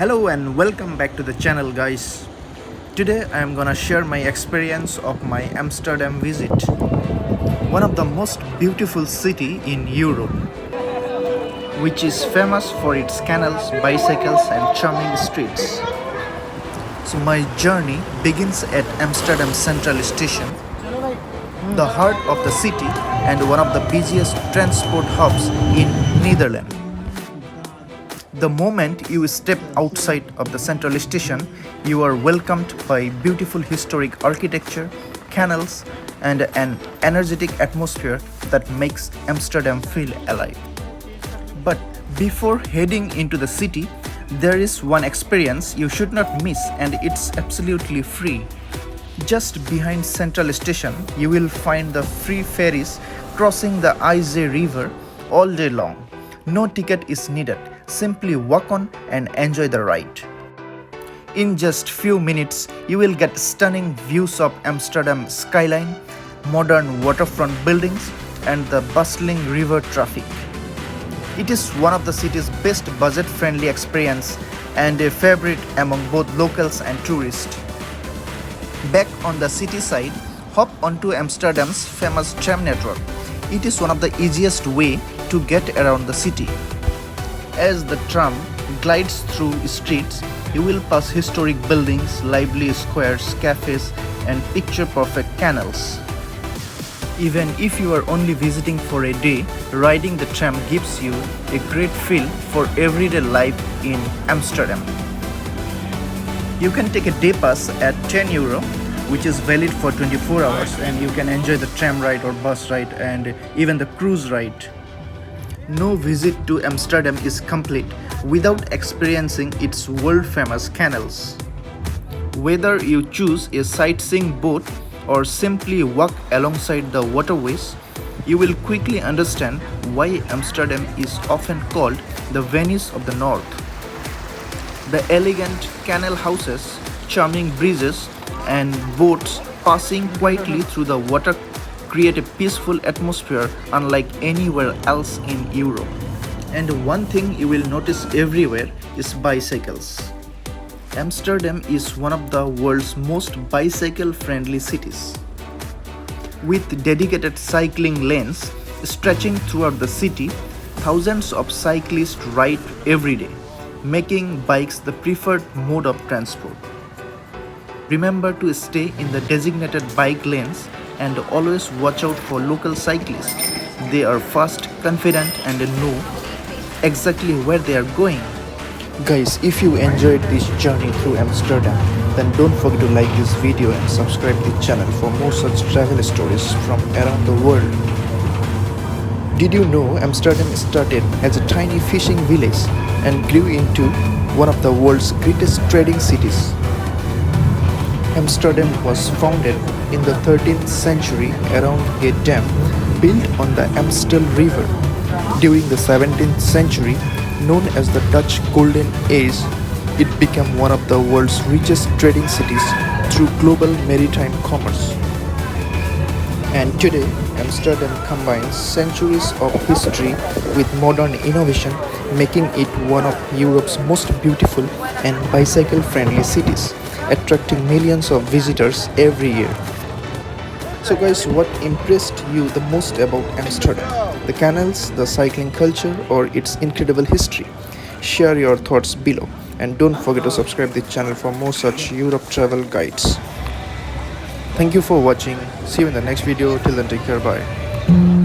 Hello and welcome back to the channel, guys. Today I am gonna share my experience of my Amsterdam visit, one of the most beautiful city in Europe, which is famous for its canals, bicycles and charming streets. So my journey begins at Amsterdam Central Station, the heart of the city and one of the busiest transport hubs in Netherlands. The moment you step outside of the central station, you are welcomed by beautiful historic architecture, canals, and an energetic atmosphere that makes Amsterdam feel alive. But before heading into the city, there is one experience you should not miss, and it's absolutely free. Just behind Central Station, you will find the free ferries crossing the IJ River all day long. No ticket is needed. Simply walk on and enjoy the ride. In just few minutes, you will get stunning views of Amsterdam skyline, modern waterfront buildings, and the bustling river traffic. It is one of the city's best budget-friendly experience and a favorite among both locals and tourists. Back on the city side, hop onto Amsterdam's famous tram network. It is one of the easiest way to get around the city. As the tram glides through streets, you will pass historic buildings, lively squares, cafes, and picture-perfect canals. Even if you are only visiting for a day, riding the tram gives you a great feel for everyday life in Amsterdam. You can take a day pass at €10, which is valid for 24 hours, and you can enjoy the tram ride or bus ride and even the cruise ride. No visit to Amsterdam is complete without experiencing its world-famous canals. Whether you choose a sightseeing boat or simply walk alongside the waterways, you will quickly understand why Amsterdam is often called the Venice of the North. The elegant canal houses, charming bridges, and boats passing quietly through the water create a peaceful atmosphere unlike anywhere else in Europe. And one thing you will notice everywhere is bicycles. Amsterdam is one of the world's most bicycle-friendly cities, with dedicated cycling lanes stretching throughout the city. Thousands of cyclists ride every day, making bikes the preferred mode of transport. Remember to stay in the designated bike lanes and always watch out for local cyclists. They are fast, confident, and know exactly where they are going. Guys, if you enjoyed this journey through Amsterdam, then don't forget to like this video and subscribe to the channel for more such travel stories from around the world. Did you know Amsterdam started as a tiny fishing village and grew into one of the world's greatest trading cities? Amsterdam was founded in the 13th century around a dam built on the Amstel River. During the 17th century, known as the Dutch Golden Age, it became one of the world's richest trading cities through global maritime commerce. And today, Amsterdam combines centuries of history with modern innovation, making it one of Europe's most beautiful and bicycle-friendly cities, attracting millions of visitors every year. So guys, what impressed you the most about Amsterdam? The canals, the cycling culture, or its incredible history? Share your thoughts below, and don't forget to subscribe the channel for more such Europe travel guides. Thank you for watching. See you in the next video. Till then, take care. Bye.